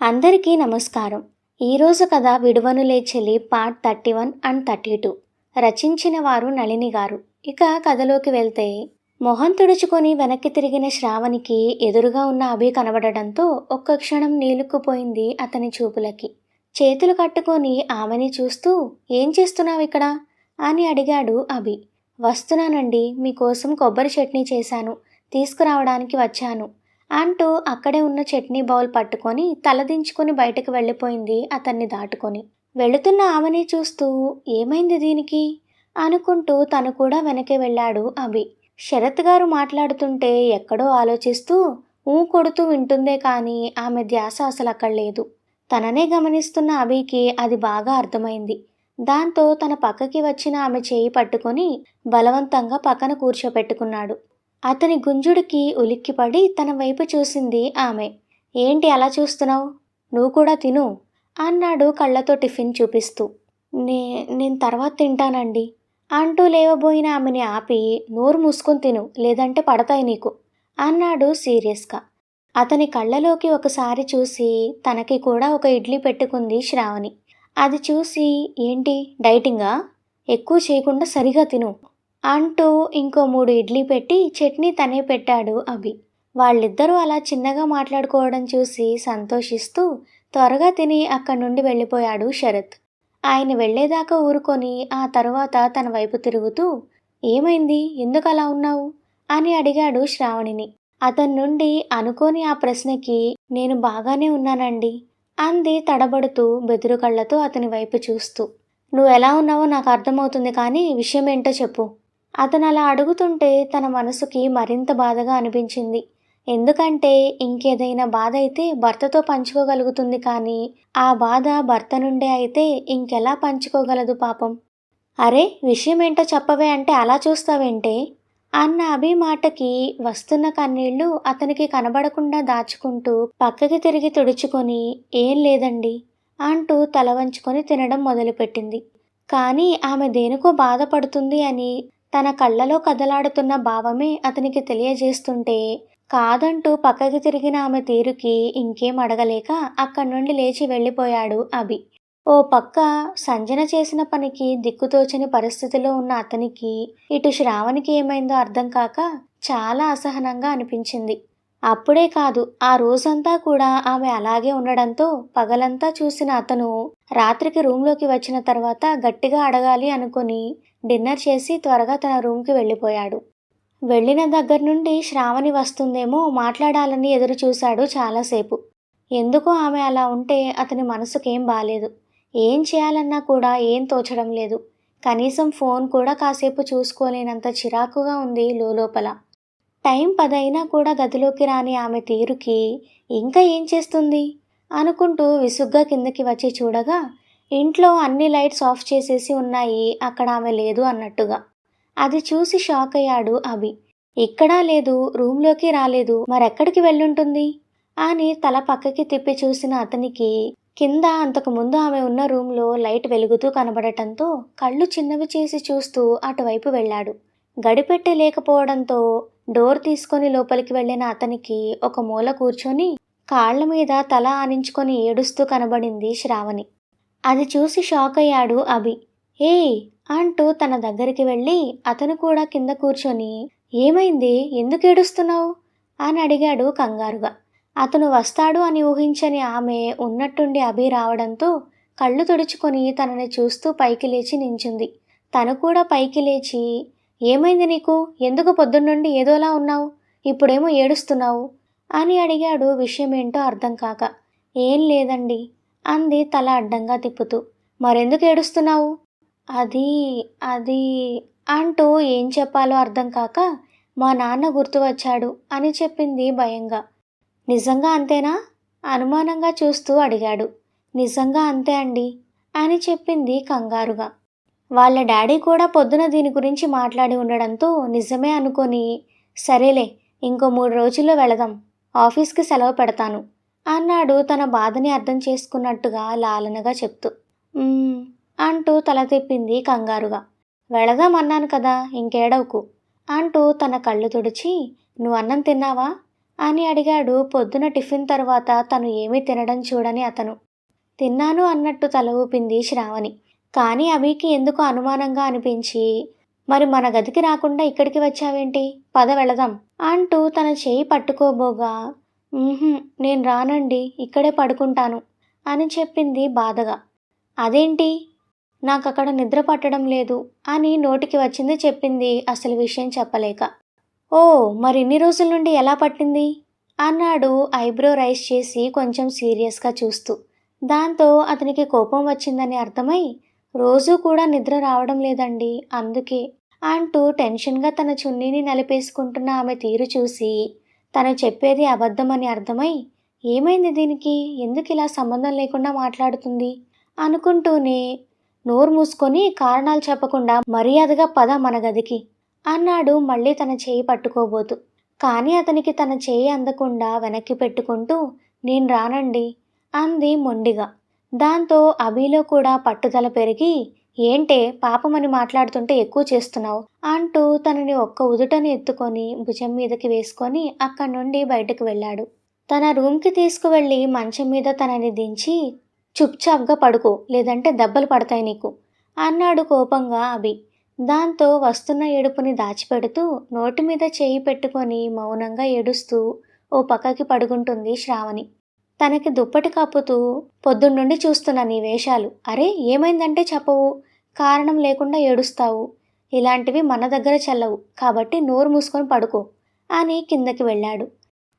అందరికీ నమస్కారం. ఈరోజు కథ 'విడువనులే చెలి' పార్ట్ 31 అండ్ 32. రచించిన వారు నళిని గారు. ఇక కథలోకి వెళ్తే, మొహం తుడుచుకొని వెనక్కి తిరిగిన శ్రావణికి ఎదురుగా ఉన్న అభి కనబడడంతో ఒక్క క్షణం నీలుక్కుపోయింది అతని చూపులకి. చేతులు కట్టుకొని ఆమెని చూస్తూ, "ఏం చేస్తున్నావిక్కడ?" అని అడిగాడు అభి. "వస్తున్నానండి, మీకోసం కొబ్బరి చట్నీ చేశాను, తీసుకురావడానికి వచ్చాను" అంటూ అక్కడే ఉన్న చట్నీ బౌల్ పట్టుకొని తలదించుకొని బయటకు వెళ్ళిపోయింది అతన్ని దాటుకొని. వెళుతున్న ఆమెని చూస్తూ, "ఏమైంది దీనికి?" అనుకుంటూ తను కూడా వెనకే వెళ్ళాడు అభి. శరత్ గారు మాట్లాడుతుంటే ఎక్కడో ఆలోచిస్తూ ఊ కొడుతూ వింటుందే కానీ ఆమె ధ్యాస అసలక్కడ లేదు. తననే గమనిస్తున్న అభికి అది బాగా అర్థమైంది. దాంతో తన పక్కకి వచ్చిన ఆమె చేయి పట్టుకొని బలవంతంగా పక్కన కూర్చోపెట్టుకున్నాడు. అతని గుంజుడికి ఉలిక్కిపడి తన వైపు చూసింది ఆమె. "ఏంటి అలా చూస్తున్నావు? నువ్వు కూడా తిను" అన్నాడు కళ్ళతో టిఫిన్ చూపిస్తూ. నేను తర్వాత తింటానండి" అంటూ లేవబోయిన ఆమెని ఆపి, "నోరు మూసుకొని తిను, లేదంటే పడతాయి నీకు" అన్నాడు సీరియస్గా. అతని కళ్ళలోకి ఒకసారి చూసి తనకి కూడా ఒక ఇడ్లీ పెట్టుకుంది శ్రావణి. అది చూసి, "ఏంటి డైటింగా? ఎక్కువ చేయకుండా సరిగా తిను" అంటూ ఇంకో 3 ఇడ్లీ పెట్టి చట్నీ తనే పెట్టాడు అభి. వాళ్ళిద్దరూ అలా చిన్నగా మాట్లాడుకోవడం చూసి సంతోషిస్తూ త్వరగా తిని అక్కడి నుండి వెళ్ళిపోయాడు శరత్. ఆయన వెళ్ళేదాకా ఊరుకొని ఆ తరువాత తన వైపు తిరుగుతూ, "ఏమైంది? ఎందుకు అలా ఉన్నావు?" అని అడిగాడు శ్రావణిని. అతని నుండి అనుకోని ఆ ప్రశ్నకి, "నేను బాగానే ఉన్నానండి" అంది తడబడుతూ బెదురు కళ్ళతో అతని వైపు చూస్తూ. "నువ్వెలా ఉన్నావో నాకు అర్థమవుతుంది, కానీ విషయమేంటో చెప్పు" అతనలా అడుగుతుంటే తన మనసుకి మరింత బాధగా అనిపించింది. ఎందుకంటే ఇంకేదైనా బాధ అయితే భర్తతో పంచుకోగలుగుతుంది, కానీ ఆ బాధ భర్త నుండే అయితే ఇంకెలా పంచుకోగలదు పాపం. "అరే, విషయమేంటో చెప్పవే" అంటే అలా చూస్తావేంటే అన్న అభి మాటకి వస్తున్న కన్నీళ్లు అతనికి కనబడకుండా దాచుకుంటూ పక్కకి తిరిగి తుడుచుకొని, "ఏం లేదండి" అంటూ తల వంచుకొని తినడం మొదలుపెట్టింది. కానీ ఆమె దేనికో బాధపడుతుంది అని తన కళ్ళలో కదలాడుతున్న భావమే అతనికి తెలియజేస్తుంటే, కాదంటూ పక్కకి తిరిగిన ఆమె తీరుకి ఇంకేం అడగలేక అక్కడి నుండి లేచి వెళ్ళిపోయాడు అభి. ఓ పక్క సంజన చేసిన పనికి దిక్కుతోచని పరిస్థితిలో ఉన్న అతనికి, ఇటు శ్రావణికి ఏమైందో అర్థం కాక చాలా అసహనంగా అనిపించింది. అప్పుడే కాదు, ఆ రోజంతా కూడా ఆమె అలాగే ఉండడంతో పగలంతా చూసిన అతను రాత్రికి రూంలోకి వచ్చిన తర్వాత గట్టిగా అడగాలి అనుకుని డిన్నర్ చేసి త్వరగా తన రూంకి వెళ్ళిపోయాడు. వెళ్ళిన దగ్గర నుండి శ్రావణి వస్తుందేమో మాట్లాడాలని ఎదురు చూశాడు చాలాసేపు. ఎందుకో ఆమె అలా ఉంటే అతని మనసుకేం బాలేదు. ఏం చేయాలన్నా కూడా ఏం తోచడం లేదు. కనీసం ఫోన్ కూడా కాసేపు చూసుకోలేనంత చిరాకుగా ఉంది లోలోపల. టైం 10 అయినా కూడా గదిలోకి రాని ఆమె తీరుకి ఇంకా ఏం చేస్తుంది అనుకుంటూ విసుగ్గా కిందకి వచ్చి చూడగా, ఇంట్లో అన్ని లైట్స్ ఆఫ్ చేసేసి ఉన్నాయి, అక్కడ ఆమె లేదు అన్నట్టుగా. అది చూసి షాక్ అయ్యాడు అభి. ఇక్కడా లేదు, రూంలోకి రాలేదు, మరెక్కడికి వెళ్ళుంటుంది అని తల పక్కకి తిప్పి చూసిన అతనికి కింద అంతకుముందు ఆమె ఉన్న రూంలో లైట్ వెలుగుతూ కనబడటంతో కళ్ళు చిన్నవి చేసి చూస్తూ అటువైపు వెళ్ళాడు. గడిపెట్టె లేకపోవడంతో డోర్ తీసుకొని లోపలికి వెళ్ళిన అతనికి ఒక మూల కూర్చొని కాళ్ల మీద తల ఆనించుకొని ఏడుస్తూ కనబడింది శ్రావణి. అది చూసి షాక్ అయ్యాడు అభి. "ఏయ్" అంటూ తన దగ్గరికి వెళ్ళి అతను కూడా కింద కూర్చొని, "ఏమైంది? ఎందుకు ఏడుస్తున్నావు?" అని అడిగాడు కంగారుగా. అతను వస్తాడు అని ఊహించని ఆమె ఉన్నట్టుండి అభి రావడంతో కళ్ళు తుడుచుకొని తనని చూస్తూ పైకి లేచి నించుంది. తను కూడా పైకి లేచి, "ఏమైంది నీకు? ఎందుకు పొద్దున్నుండి ఏదోలా ఉన్నావు? ఇప్పుడేమో ఏడుస్తున్నావు" అని అడిగాడు విషయమేంటో అర్థం కాక. "ఏం లేదండి" అంది తల అడ్డంగా తిప్పుతూ. "మరెందుకు ఏడుస్తున్నావు?" "అది అది" అంటూ ఏం చెప్పాలో అర్థం కాక, "మా నాన్న గుర్తు వచ్చాడు" అని చెప్పింది భయంగా. "నిజంగా అంతేనా?" అనుమానంగా చూస్తూ అడిగాడు. "నిజంగా అంతే అండి" అని చెప్పింది కంగారుగా. వాళ్ళ డాడీ కూడా పొద్దున దీని గురించి మాట్లాడి ఉండడంతో నిజమే అనుకొని, "సరేలే, ఇంకో 3 రోజుల్లో వెళదాం, ఆఫీస్కి సెలవు పెడతాను" అన్నాడు తన బాధని అర్థం చేసుకున్నట్టుగా లాలనగా చెప్తూ. "మ్మ్" అంటూ తల తిప్పింది కంగారుగా. "వెళదాం అన్నాను కదా, ఇంకేడవకు" అంటూ తన కళ్ళు తుడిచి, "నువ్వు అన్నం తిన్నావా?" అని అడిగాడు పొద్దున టిఫిన్ తర్వాత తను ఏమీ తినడం చూడని అతను. తిన్నాను అన్నట్టు తల ఊపింది శ్రావణి. కానీ అభికి ఎందుకో అనుమానంగా అనిపించి, మరి మన గదికి రాకుండా ఇక్కడికి వచ్చావేంటి? పద వెళదాం అంటూ తన చేయి పట్టుకోబోగా, "ఉహుం, నేను రానండి, ఇక్కడే పడుకుంటాను" అని చెప్పింది బాధగా. అదేంటి? నాకక్కడ నిద్ర పట్టడం లేదు అని నోటికి వచ్చింది చెప్పింది అసలు విషయం చెప్పలేక. ఓ, మరి ఇన్ని రోజుల నుండి ఎలా పట్టింది? అన్నాడు ఐబ్రో రైస్ చేసి కొంచెం సీరియస్గా చూస్తూ. దాంతో అతనికి కోపం వచ్చిందని అర్థమై, రోజూ కూడా నిద్ర రావడం లేదండి, అందుకే అంటూ టెన్షన్గా తన చున్నీని నలిపేసుకుంటున్న ఆమె తీరు చూసి, తను చెప్పేది అబద్ధమని అర్థమై, ఏమైంది దీనికి, ఎందుకు ఇలా సంబంధం లేకుండా మాట్లాడుతుంది అనుకుంటూనే, నోరు మూసుకొని కారణాలు చెప్పకుండా మర్యాదగా పద మన గదికి అన్నాడు మళ్ళీ తన చేయి పట్టుకోబోతూ. కానీ అతనికి తన చేయి అందకుండా వెనక్కి పెట్టుకుంటూ, నేను రానండి అంది మొండిగా. దాంతో అభిలో కూడా పట్టుదల పెరిగి, ఏంటే పాపమని మాట్లాడుతుంటే ఎక్కువ చేస్తున్నావు అంటూ తనని ఒక్క ఉదుటని ఎత్తుకొని భుజం మీదకి వేసుకొని అక్కడి నుండి బయటకు వెళ్ళాడు. తన రూమ్కి తీసుకువెళ్ళి మంచం మీద తనని దించి, చుప్చాప్గా పడుకో, లేదంటే దెబ్బలు పడతాయి నీకు అన్నాడు కోపంగా అభి. దాంతో వస్తున్న ఏడుపుని దాచిపెడుతూ నోటి మీద చేయి పెట్టుకొని మౌనంగా ఏడుస్తూ ఓ పక్కకి పడుకుంటుంది శ్రావణి. తనకి దుప్పటి కప్పుతూ, పొద్దున్నుండి చూస్తున్నా నీ వేషాలు, అరే ఏమైందంటే చెప్పవు, కారణం లేకుండా ఏడుస్తావు, ఇలాంటివి మన దగ్గర చెల్లవు, కాబట్టి నోరు మూసుకొని పడుకో అని కిందకి వెళ్ళాడు.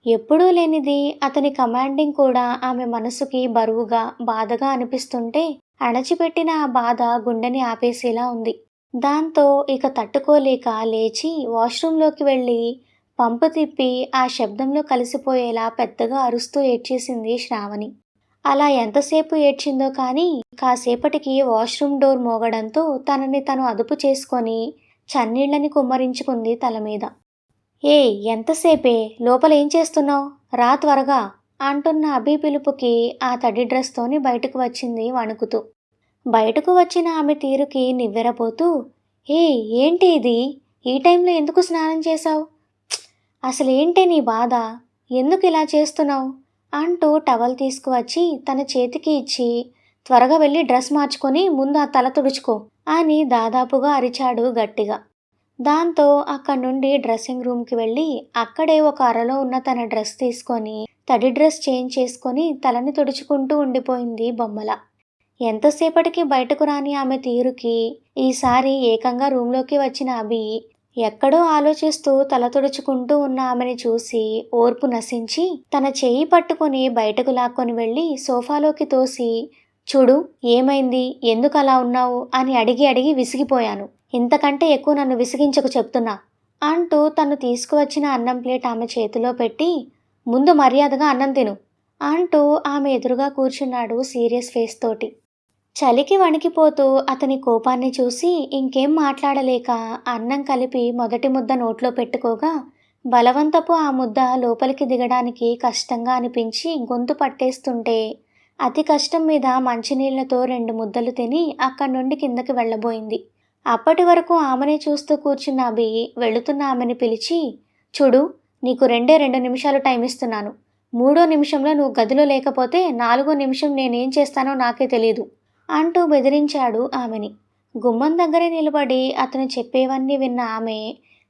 ఎప్పుడూ లేనిది అతని కమాండింగ్ కూడా ఆమె మనసుకి బరువుగా బాధగా అనిపిస్తుంటే, అణచిపెట్టిన ఆ బాధ గుండెని ఆపేసేలా ఉంది. దాంతో ఇక తట్టుకోలేక లేచి వాష్రూంలోకి వెళ్ళి పంపు తిప్పి ఆ శబ్దంలో కలిసిపోయేలా పెద్దగా అరుస్తూ ఏడ్చేసింది శ్రావణి. అలా ఎంతసేపు ఏడ్చిందో కానీ కాసేపటికి వాష్రూమ్ డోర్ మోగడంతో తనని తను అదుపు చేసుకొని చన్నీళ్ళని కుమ్మరించుకుంది తల మీద. ఏ, ఎంతసేపే, లోపల ఏం చేస్తున్నావు, రా త్వరగా అంటున్న అభి పిలుపుకి ఆ తడి డ్రెస్తోని బయటకు వచ్చింది వణుకుతూ. బయటకు వచ్చిన ఆమె తీరుకి నివ్వెరపోతూ, ఏ ఏంటి ఇది, ఈ టైంలో ఎందుకు స్నానం చేశావు, అసలేంటే నీ బాధ, ఎందుకు ఇలా చేస్తున్నావు అంటూ టవల్ తీసుకువచ్చి తన చేతికి ఇచ్చి, త్వరగా వెళ్ళి డ్రెస్ మార్చుకొని ముందు ఆ తల తుడుచుకో అని దాదాపుగా అరిచాడు గట్టిగా. దాంతో అక్కడి నుండి డ్రెస్సింగ్ రూమ్కి వెళ్ళి అక్కడే ఒక అరలో ఉన్న తన డ్రెస్ తీసుకొని తడి డ్రెస్ చేంజ్ చేసుకొని తలని తుడుచుకుంటూ ఉండిపోయింది బొమ్మల. ఎంతసేపటికి బయటకు రాని ఆమె తీరుకి ఈసారి ఏకంగా రూంలోకి వచ్చిన అభి ఎక్కడో ఆలోచిస్తూ తల తుడుచుకుంటూ ఉన్న ఆమెని చూసి ఓర్పు నశించి తన చెయ్యి పట్టుకొని బయటకు లాక్కొని వెళ్ళి సోఫాలోకి తోసి, చూడు ఏమైంది, ఎందుకు అలా ఉన్నావు అని అడిగి అడిగి విసిగిపోయాను, ఇంతకంటే ఎక్కువ నన్ను విసిగించకు చెప్తున్నా అంటూ తను తీసుకువచ్చిన అన్నం ప్లేట్ ఆమె చేతిలో పెట్టి, ముందు మర్యాదగా అన్నం తిను అంటూ ఆమె ఎదురుగా కూర్చున్నాడు సీరియస్ ఫేస్ తోటి. చలికి వణికిపోతూ అతని కోపాన్ని చూసి ఇంకేం మాట్లాడలేక అన్నం కలిపి మొదటి ముద్ద నోట్లో పెట్టుకోగా బలవంతపు ఆ ముద్ద లోపలికి దిగడానికి కష్టంగా అనిపించి గొంతు పట్టేస్తుంటే అతి కష్టం మీద మంచినీళ్లతో 2 ముద్దలు తిని అక్కడి నుండి కిందకి వెళ్ళబోయింది. అప్పటి వరకు ఆమెనే చూస్తూ కూర్చున్న అభి వెళుతున్న ఆమెని పిలిచి, చూడు, నీకు 2 నిమిషాలు టైం ఇస్తున్నాను, 3వ నిమిషంలో నువ్వు గదిలో లేకపోతే 4వ నిమిషం నేనేం చేస్తానో నాకే తెలీదు అంటూ బెదిరించాడు ఆమెని. గుమ్మం దగ్గరే నిలబడి అతను చెప్పేవన్నీ విన్న ఆమె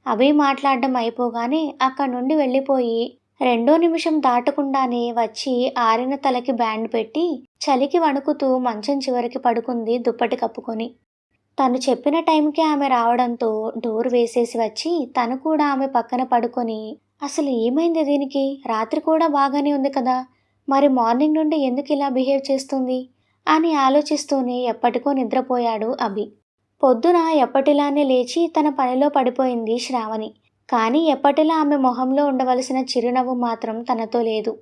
అభి మాట్లాడడం అయిపోగానే అక్కడి నుండి వెళ్ళిపోయి 2వ నిమిషం దాటకుండానే వచ్చి ఆరిన తలకి బ్యాండ్ పెట్టి చలికి వణుకుతూ మంచం చివరికి పడుకుంది దుప్పటి కప్పుకొని. తను చెప్పిన టైంకి ఆమె రావడంతో డోర్ వేసేసి వచ్చి తను కూడా ఆమె పక్కన పడుకొని, అసలు ఏమైంది దీనికి, రాత్రి కూడా బాగానే ఉంది కదా, మరి మార్నింగ్ నుండి ఎందుకు ఇలా బిహేవ్ చేస్తుంది అని ఆలోచిస్తూనే ఎప్పటికో నిద్రపోయాడు అభి. పొద్దున ఎప్పటిలానే లేచి తన పనిలో పడిపోయింది శ్రావణి. కానీ ఎప్పటిలా ఆమె మొహంలో ఉండవలసిన చిరునవ్వు మాత్రం తనతో లేదు.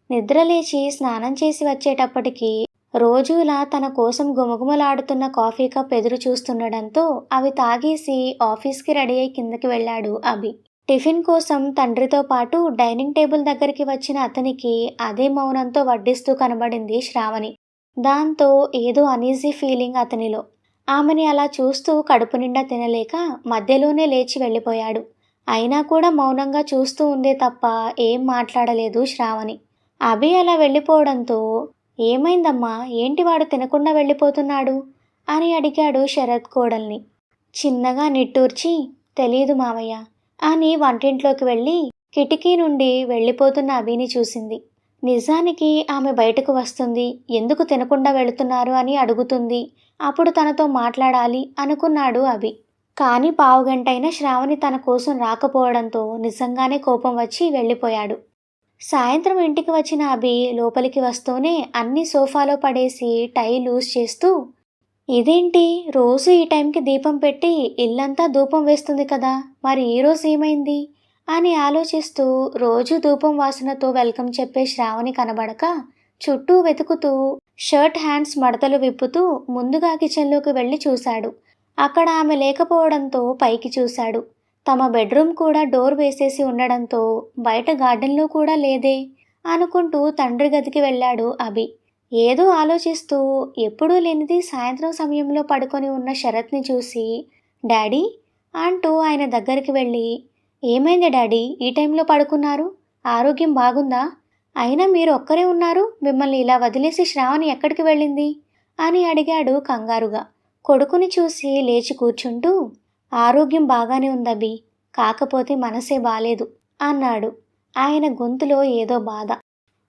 నిద్రలేచి స్నానం చేసి వచ్చేటప్పటికి రోజులా తన కోసం గుమగుమలాడుతున్న కాఫీ కప్ ఎదురు చూస్తుండడంతో అవి తాగేసి ఆఫీస్కి రెడీ అయి కిందకి వెళ్ళాడు అభి. టిఫిన్ కోసం తండ్రితో పాటు డైనింగ్ టేబుల్ దగ్గరికి వచ్చిన అతనికి అదే మౌనంతో వడ్డిస్తూ కనబడింది శ్రావణి. దాంతో ఏదో అనీజీ ఫీలింగ్ అతనిలో. ఆమెని అలా చూస్తూ కడుపు నిండా తినలేక మధ్యలోనే లేచి వెళ్ళిపోయాడు. అయినా కూడా మౌనంగా చూస్తూ ఉందే తప్ప ఏం మాట్లాడలేదు శ్రావణి. అభి అలా వెళ్ళిపోవడంతో ఏమైందమ్మా, ఏంటి వాడు తినకుండా వెళ్ళిపోతున్నాడు అని అడిగాడు శరత్ కోడల్ని. చిన్నగా నిట్టూర్చి తెలీదు మావయ్య అని వంటింట్లోకి వెళ్ళి కిటికీ నుండి వెళ్ళిపోతున్న అభిని చూసింది. నిజానికి ఆమె బయటకు వస్తుంది, ఎందుకు తినకుండా వెళుతున్నారు అని అడుగుతుంది. అప్పుడు తనతో మాట్లాడాలి అనుకున్నాడు అభి. కానీ పావుగంటైనా శ్రావణి తన కోసం రాకపోవడంతో నిజంగానే కోపం వచ్చి వెళ్ళిపోయాడు. సాయంత్రం ఇంటికి వచ్చిన అభి లోపలికి వస్తూనే అన్ని సోఫాలో పడేసి టై లూజ్ చేస్తూ, ఇదేంటి రోజు ఈ టైంకి దీపం పెట్టి ఇల్లంతా ధూపం వేస్తుంది కదా, మరి ఈరోజు ఏమైంది అని ఆలోచిస్తూ రోజు ధూపం వాసనతో వెల్కమ్ చెప్పే శ్రావణి కనబడక చుట్టూ వెతుకుతూ షర్ట్ హ్యాండ్స్ మడతలు విప్పుతూ ముందుగా కిచెన్లోకి వెళ్ళి చూశాడు. అక్కడ ఆమె లేకపోవడంతో పైకి చూశాడు. తమ బెడ్రూమ్ కూడా డోర్ వేసేసి ఉండడంతో బయట గార్డెన్లో కూడా లేదే అనుకుంటూ తండ్రి గదికి వెళ్ళాడు అభి. ఏదో ఆలోచిస్తూ ఎప్పుడూ లేనిది సాయంత్రం సమయంలో పడుకొని ఉన్న శరత్ని చూసి, డాడీ అంటూ ఆయన దగ్గరికి వెళ్ళి, ఏమైంది డాడీ, ఈ టైంలో పడుకున్నారు, ఆరోగ్యం బాగుందా, అయినా మీరు ఒక్కరే ఉన్నారు, మిమ్మల్ని ఇలా వదిలేసి శ్రావణి ఎక్కడికి వెళ్ళింది అని అడిగాడు కంగారుగా. కొడుకుని చూసి లేచి కూర్చుంటూ, ఆరోగ్యం బాగానే ఉందబ్బి, కాకపోతే మనసే బాలేదు అన్నాడు. ఆయన గొంతులో ఏదో బాధ.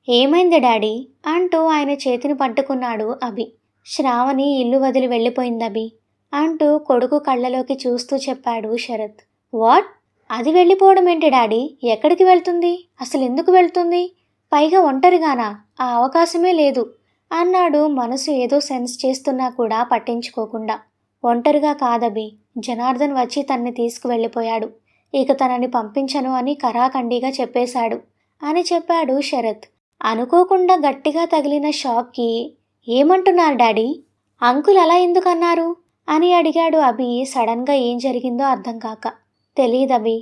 ఏమైంది డాడీ అంటూ ఆయన చేతిని పట్టుకున్నాడు అభి. శ్రావణి ఇల్లు వదిలి వెళ్ళిపోయిందభి అంటూ కొడుకు కళ్ళలోకి చూస్తూ చెప్పాడు శరత్. వాట్? అది వెళ్ళిపోవడం ఏంటి డాడీ, ఎక్కడికి వెళ్తుంది, అసలు ఎందుకు వెళ్తుంది, పైగా ఒంటరిగానా, ఆ అవకాశమే లేదు అన్నాడు మనసు ఏదో సెన్స్ చేస్తున్నా కూడా పట్టించుకోకుండా. ఒంటరిగా కాదభి, జనార్దన్ వచ్చి తన్ని తీసుకువెళ్ళిపోయాడు, ఇక తనని పంపించను అని కరాఖండిగా చెప్పేశాడు అని చెప్పాడు శరత్. అనుకోకుండా గట్టిగా తగిలిన షాక్కి, ఏమంటున్నారు డాడీ, అంకుల్ అలా ఎందుకన్నారు అని అడిగాడు అభి సడన్గా ఏం జరిగిందో అర్థం కాక. తెలీదభి,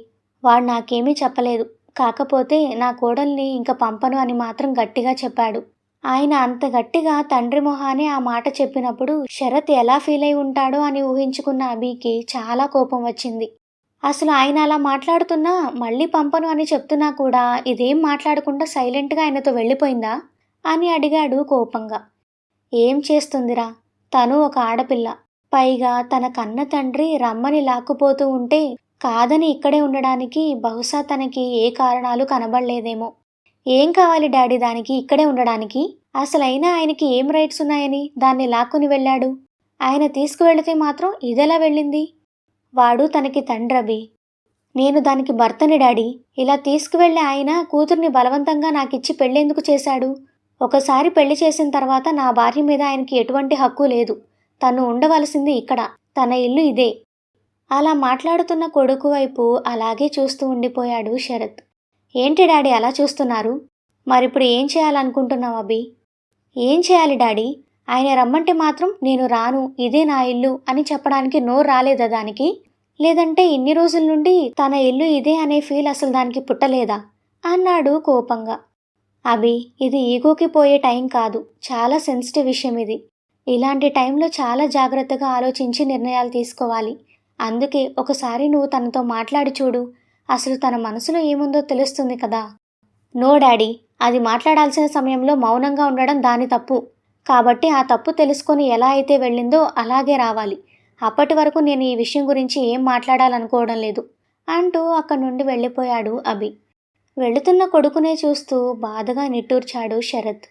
వాడు నాకేమీ చెప్పలేదు, కాకపోతే నా కోడల్ని ఇంక పంపను అని మాత్రం గట్టిగా చెప్పాడు. ఆయన అంత గట్టిగా తండ్రి మొహానే ఆ మాట చెప్పినప్పుడు శరత్ ఎలా ఫీల్ అయి ఉంటాడో అని ఊహించుకున్న అభికి చాలా కోపం వచ్చింది. అసలు ఆయన అలా మాట్లాడుతున్నా మళ్ళీ పంపను అని చెప్తున్నా కూడా ఇదేం మాట్లాడకుండా సైలెంట్గా ఆయనతో వెళ్ళిపోయిందా అని అడిగాడు కోపంగా. ఏం చేస్తుందిరా, తను ఒక ఆడపిల్ల, పైగా తన కన్న తండ్రి రమ్మని లాక్కుపోతూ ఉంటే కాదని ఇక్కడే ఉండడానికి బహుశా తనకి ఏ కారణాలు కనబడలేదేమో. ఏం కావాలి డాడీ దానికి ఇక్కడే ఉండడానికి, అసలైనా ఆయనకి ఏం రైట్స్ ఉన్నాయని దాన్ని లాక్కుని వెళ్ళాడు, ఆయన తీసుకువెళితే మాత్రం ఇదెలా వెళ్ళింది, వాడు తనకి తండ్రభి, నేను దానికి భర్తని డాడీ, ఇలా తీసుకువెళ్ళి ఆయన కూతుర్ని బలవంతంగా నాకిచ్చి పెళ్ళెందుకు చేశాడు, ఒకసారి పెళ్లి చేసిన తర్వాత నా భార్య మీద ఆయనకి ఎటువంటి హక్కు లేదు, తను ఉండవలసింది ఇక్కడ, తన ఇల్లు ఇదే. అలా మాట్లాడుతున్న కొడుకు వైపు అలాగే చూస్తూ ఉండిపోయాడు శరత్. ఏంటి డాడీ అలా చూస్తున్నారు, మరిప్పుడు ఏం చేయాలనుకుంటున్నావు అభి? ఏం చేయాలి డాడీ, ఆయన రమ్మంటే మాత్రం నేను రాను, ఇదే నా ఇల్లు అని చెప్పడానికి నోరు రాలేదా దానికి, లేదంటే ఇన్ని రోజుల నుండి తన ఇల్లు ఇదే అనే ఫీల్ అసలు దానికి పుట్టలేదా అన్నాడు కోపంగా. అభి, ఇది ఈగోకి పోయే టైం కాదు, చాలా సెన్సిటివ్ విషయం ఇది, ఇలాంటి టైంలో చాలా జాగ్రత్తగా ఆలోచించి నిర్ణయాలు తీసుకోవాలి, అందుకే ఒకసారి నువ్వు తనతో మాట్లాడి చూడు, అసలు తన మనసులో ఏముందో తెలుస్తుంది కదా. నో డాడీ, అది మాట్లాడాల్సిన సమయంలో మౌనంగా ఉండడం దాని తప్పు, కాబట్టి ఆ తప్పు తెలుసుకొని ఎలా అయితే వెళ్ళిందో అలాగే రావాలి, అప్పటి వరకు నేను ఈ విషయం గురించి ఏం మాట్లాడాలనుకోవడం లేదు అంటూ అక్కడి నుండి వెళ్ళిపోయాడు అభి. వెళుతున్న కొడుకునే చూస్తూ బాధగా నిట్టూర్చాడు శరత్.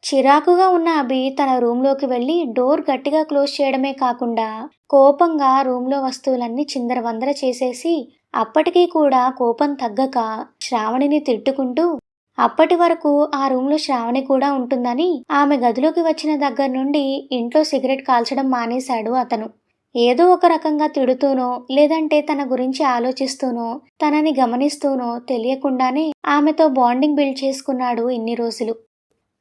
చిరాకుగా ఉన్న అభి తన రూంలోకి వెళ్ళి డోర్ గట్టిగా క్లోజ్ చేయడమే కాకుండా కోపంగా రూంలో వస్తువులన్నీ చిందరవందర చేసేసి అప్పటికీ కూడా కోపం తగ్గక శ్రావణిని తిట్టుకుంటూ, అప్పటి వరకు ఆ రూంలో శ్రావణి కూడా ఉంటుందని ఆమె గదిలోకి వచ్చిన దగ్గర నుండి ఇంట్లో సిగరెట్ కాల్చడం మానేశాడు అతను. ఏదో ఒక రకంగా తిడుతూనో లేదంటే తన గురించి ఆలోచిస్తూనో తనని గమనిస్తూనో తెలియకుండానే ఆమెతో బాండింగ్ బిల్డ్ చేసుకున్నాడు ఇన్ని రోజులు.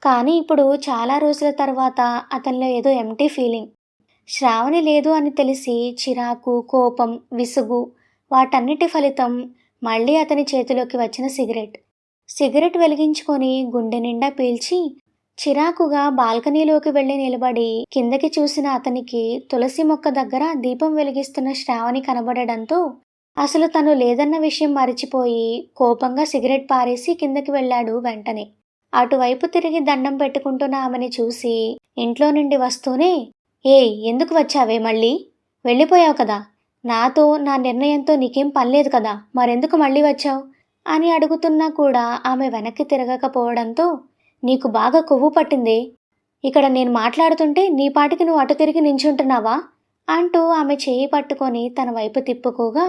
కానీ ఇప్పుడు చాలా రోజుల తర్వాత అతనిలో ఏదో ఎంటీ ఫీలింగ్. శ్రావణి లేదు అని తెలిసి చిరాకు, కోపం, విసుగు, వాటన్నిటి ఫలితం మళ్ళీ అతని చేతిలోకి వచ్చిన సిగరెట్. సిగరెట్ వెలిగించుకొని గుండె నిండా పీల్చి చిరాకుగా బాల్కనీలోకి వెళ్ళి నిలబడి కిందకి చూసిన అతనికి తులసి మొక్క దగ్గర దీపం వెలిగిస్తున్న శ్రావణి కనబడడంతో అసలు తను లేదన్న విషయం మరిచిపోయి కోపంగా సిగరెట్ పారేసి కిందకి వెళ్ళాడు వెంటనే. అటువైపు తిరిగి దండం పెట్టుకుంటున్న ఆమెని చూసి ఇంట్లో నుండి వస్తూనే, ఏయ్ ఎందుకు వచ్చావే మళ్ళీ? వెళ్ళిపోయావు కదా! నాతో నా నిర్ణయంతో నీకేం పనిలేదు కదా, మరెందుకు మళ్ళీ వచ్చావు? అని అడుగుతున్నా కూడా ఆమె వెనక్కి తిరగకపోవడంతో, నీకు బాగా కొవ్వు పట్టిందే, ఇక్కడ నేను మాట్లాడుతుంటే నీ పాటికి నువ్వు అటు తిరిగి నించుంటున్నావా? అంటూ ఆమె చేయి పట్టుకొని తన వైపు తిప్పుకోగా,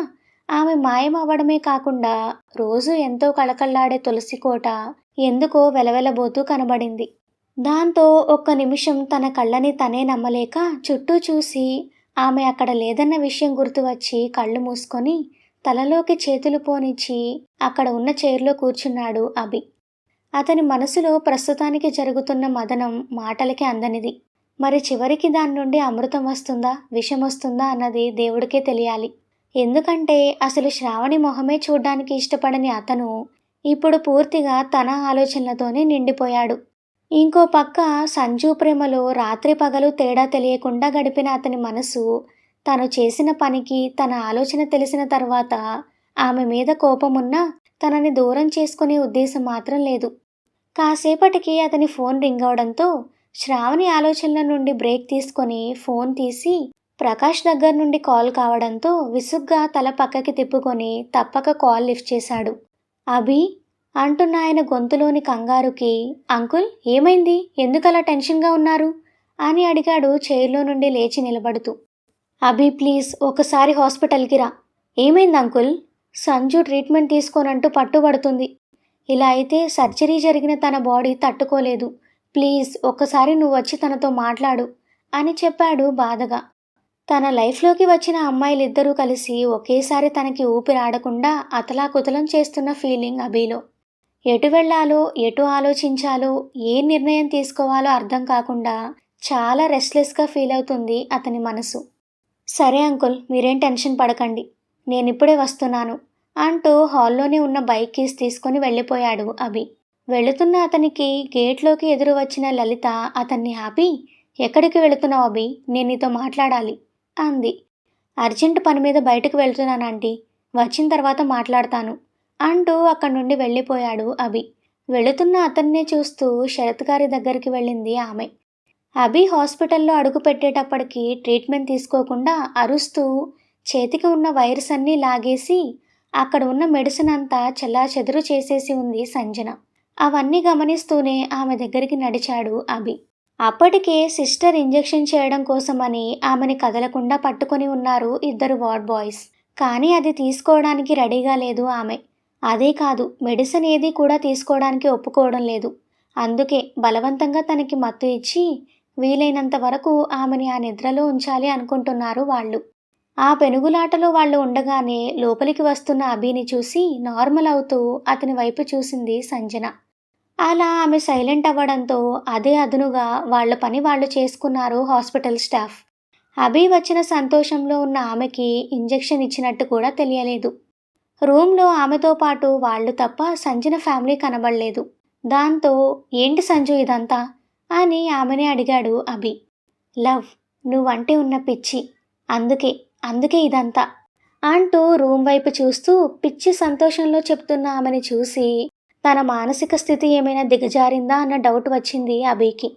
ఆమె మాయమవ్వడమే కాకుండా రోజూ ఎంతో కళకళ్లాడే తులసి కోట ఎందుకో వెలవెలబోతూ కనబడింది. దాంతో ఒక్క నిమిషం తన కళ్ళని తనే నమ్మలేక చుట్టూ చూసి ఆమె అక్కడ లేదన్న విషయం గుర్తువచ్చి కళ్ళు మూసుకొని తలలోకి చేతులు పోనిచ్చి అక్కడ ఉన్న చైర్లో కూర్చున్నాడు అభి. అతని మనసులో ప్రస్తుతానికి జరుగుతున్న మదనం మాటలకి అందనిది. మరి చివరికి దాని నుండి అమృతం వస్తుందా, విషం వస్తుందా అన్నది దేవుడికే తెలియాలి. ఎందుకంటే అసలు శ్రావణి మొహమే చూడ్డానికి ఇష్టపడని అతను ఇప్పుడు పూర్తిగా తన ఆలోచనలతోనే నిండిపోయాడు. ఇంకో పక్క సంజు ప్రేమలో రాత్రి పగలు తేడా తెలియకుండా గడిపిన అతని మనసు తను చేసిన పనికి తన ఆలోచన తెలిసిన తర్వాత ఆమె మీద కోపమున్నా తనని దూరం చేసుకునే ఉద్దేశం మాత్రం లేదు. కాసేపటికి అతని ఫోన్ రింగ్ అవడంతో శ్రావణి ఆలోచనల నుండి బ్రేక్ తీసుకొని ఫోన్ తీసి ప్రకాష్ దగ్గర నుండి కాల్ కావడంతో విసుగ్గా తల పక్కకి తిప్పుకొని తప్పక కాల్ లిఫ్ట్ చేశాడు. అభి అంటున్న ఆయన గొంతులోని కంగారుకి, అంకుల్ ఏమైంది, ఎందుకలా టెన్షన్గా ఉన్నారు అని అడిగాడు చైర్లో నుండి లేచి నిలబడుతూ. అభి ప్లీజ్ ఒకసారి హాస్పిటల్కి రా. ఏమైంది అంకుల్? సంజు ట్రీట్మెంట్ తీసుకోనంటూ పట్టుబడుతుంది. ఇలా అయితే సర్జరీ జరిగిన తన బాడీ తట్టుకోలేదు. ప్లీజ్ ఒక్కసారి నువ్వు వచ్చి తనతో మాట్లాడు అని చెప్పాడు బాధగా. తన లైఫ్లోకి వచ్చిన అమ్మాయిలిద్దరూ కలిసి ఒకేసారి తనకి ఊపిరాడకుండా అతలాకుతలం చేస్తున్న ఫీలింగ్ అభిలో. ఎటు వెళ్ళాలో, ఎటు ఆలోచించాలో, ఏ నిర్ణయం తీసుకోవాలో అర్థం కాకుండా చాలా రెస్ట్లెస్గా ఫీల్ అవుతుంది అతని మనసు. సరే అంకుల్, మీరేం టెన్షన్ పడకండి, నేనిప్పుడే వస్తున్నాను అంటూ హాల్లోనే ఉన్న బైక్ కీస్ తీసుకొని వెళ్ళిపోయాడు అభి. వెళుతున్న అతనికి గేట్లోకి ఎదురు వచ్చిన లలిత అతన్ని ఆపి, ఎక్కడికి వెళుతున్నావు అభి, నేను నీతో మాట్లాడాలి అంది. అర్జెంట్ పని మీద బయటకు వెళ్తున్నాను ఆంటీ, వచ్చిన తర్వాత మాట్లాడతాను అంటూ అక్కడి నుండి వెళ్ళిపోయాడు అభి. వెళుతున్న అతన్నే చూస్తూ శరత్ గారి దగ్గరికి వెళ్ళింది ఆమె. అభి హాస్పిటల్లో అడుగు పెట్టేటప్పటికి ట్రీట్మెంట్ తీసుకోకుండా అరుస్తూ చేతికి ఉన్న వైర్స్ అన్నీ లాగేసి అక్కడ ఉన్న మెడిసిన్ అంతా చెల్లాచెదురు చేసేసి ఉంది సంజన. అవన్నీ గమనిస్తూనే ఆమె దగ్గరికి నడిచాడు అభి. అప్పటికే సిస్టర్ ఇంజెక్షన్ చేయడం కోసమని ఆమెని కదలకుండా పట్టుకొని ఉన్నారు ఇద్దరు వార్డ్ బాయ్స్. కానీ అది తీసుకోవడానికి రెడీగా లేదు ఆమె. అదే కాదు, మెడిసిన్ ఏది కూడా తీసుకోవడానికి ఒప్పుకోవడం లేదు. అందుకే బలవంతంగా తనకి మత్తు ఇచ్చి వీలైనంత వరకు ఆమెని ఆ నిద్రలో ఉంచాలి అనుకుంటున్నారు వాళ్ళు. ఆ పెనుగులాటలో వాళ్ళు ఉండగానే లోపలికి వస్తున్న అభిని చూసి నార్మల్ అవుతూ అతని వైపు చూసింది సంజన. అలా ఆమె సైలెంట్ అవ్వడంతో అదే అదునుగా వాళ్ళ పని వాళ్ళు చేసుకున్నారు హాస్పిటల్ స్టాఫ్. అభి వచ్చిన సంతోషంలో ఉన్న ఆమెకి ఇంజెక్షన్ ఇచ్చినట్టు కూడా తెలియలేదు. రూమ్లో ఆమెతో పాటు వాళ్ళు తప్ప సంజన ఫ్యామిలీ కనబడలేదు. దాంతో ఏంటి సంజు ఇదంతా అని ఆమెనే అడిగాడు అభి. లవ్, నువ్వంటే ఉన్న పిచ్చి, అందుకే అందుకే ఇదంతా అంటూ రూమ్ వైపు చూస్తూ పిచ్చి సంతోషంలో చెప్తున్న ఆమెని చూసి తన మానసిక స్థితి ఏమైనా దిగజారిందా అన్న డౌట్ వచ్చింది అభికి.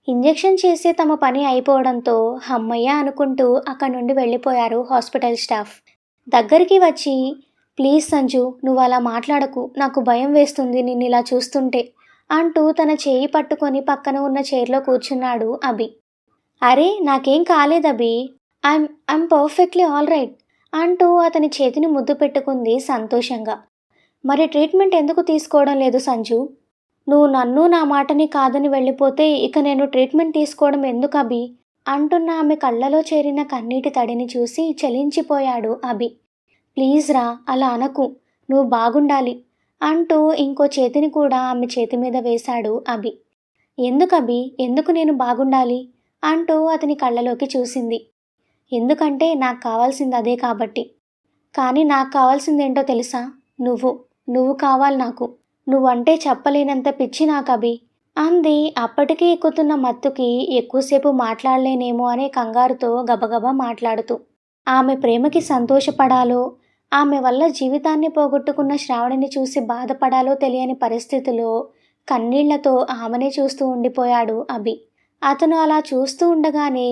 ఇంజెక్షన్ చేసే తమ పని అయిపోవడంతో హమ్మయ్య అనుకుంటూ అక్కడి నుండి వెళ్ళిపోయారు హాస్పిటల్ స్టాఫ్. దగ్గరికి వచ్చి, ప్లీజ్ సంజు, నువ్వు అలా మాట్లాడకు, నాకు భయం వేస్తుంది నిన్ను ఇలా చూస్తుంటే అంటూ తన చేయి పట్టుకొని పక్కన ఉన్న చైర్లో కూర్చున్నాడు అభి. అరే నాకేం కాలేదు అభి, ఐమ్ పర్ఫెక్ట్లీ ఆల్ రైట్ అంటూ అతని చేతిని ముద్దు పెట్టుకుంది సంతోషంగా. మరి ట్రీట్మెంట్ ఎందుకు తీసుకోవడం లేదు సంజు? నువ్వు నన్ను నా మాటని కాదని వెళ్ళిపోతే ఇక నేను ట్రీట్మెంట్ తీసుకోవడం ఎందుకు అభి అంటున్న ఆమె కళ్ళలో చేరిన కన్నీటి తడిని చూసి చలించిపోయాడు అభి. ప్లీజ్ రా, అలా అనకు, నువ్వు బాగుండాలి అంటూ ఇంకో చేతిని కూడా ఆమె చేతి మీద వేశాడు అభి. ఎందుకు అభి, ఎందుకు నేను బాగుండాలి అంటూ అతని కళ్ళలోకి చూసింది. ఎందుకంటే నాకు కావాల్సింది అదే కాబట్టి. కానీ నాకు కావాల్సిందేంటో తెలుసా? నువ్వు కావాలి నాకు. నువ్వంటే చెప్పలేనంత పిచ్చి నాకు అభి అంది. అప్పటికీ ఎక్కుతున్న మత్తుకి ఎక్కువసేపు మాట్లాడలేనేమో అనే కంగారుతో గబగబా మాట్లాడుతూ. ఆమె ప్రేమకి సంతోషపడాలో ఆమె వల్ల జీవితాన్ని పోగొట్టుకున్న శ్రావణిని చూసి బాధపడాలో తెలియని పరిస్థితిలో కన్నీళ్లతో ఆమెనే చూస్తూ ఉండిపోయాడు అభి. అతను అలా చూస్తూ ఉండగానే,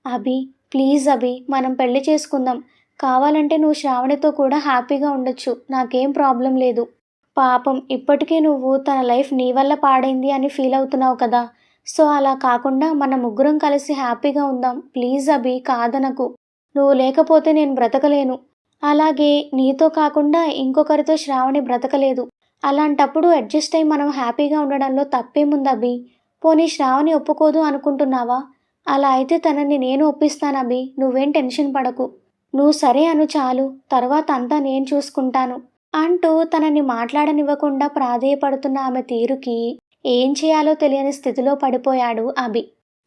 అభి, ప్లీజ్ అభి, మనం పెళ్లి చేసుకుందాం. కావాలంటే నువ్వు శ్రావణితో కూడా హ్యాపీగా ఉండొచ్చు. నాకేం ప్రాబ్లం లేదు. పాపం ఇప్పటికే నువ్వు తన లైఫ్ నీ వల్ల పాడైంది అని ఫీల్ అవుతున్నావు కదా. సో అలా కాకుండా మన ముగ్గురం కలిసి హ్యాపీగా ఉందాం. ప్లీజ్ అభి, కాదనకు. నువ్వు లేకపోతే నేను బ్రతకలేను. అలాగే నీతో కాకుండా ఇంకొకరితో శ్రావణి బ్రతకలేదు. అలాంటప్పుడు అడ్జస్ట్ అయి మనం హ్యాపీగా ఉండడంలో తప్పేముంది అభి. పోనీ శ్రావణి ఒప్పుకోదు అనుకుంటున్నావా? అలా అయితే తనని నేను ఒప్పిస్తాను అభి. నువ్వేం టెన్షన్ పడకు. నువ్వు సరే అను చాలు. తర్వాత అంతా నేను చూసుకుంటాను అంటూ తనని మాట్లాడనివ్వకుండా ప్రాధేయపడుతున్న ఆమె తీరుకి ఏం చేయాలో తెలియని స్థితిలో పడిపోయాడు అభి.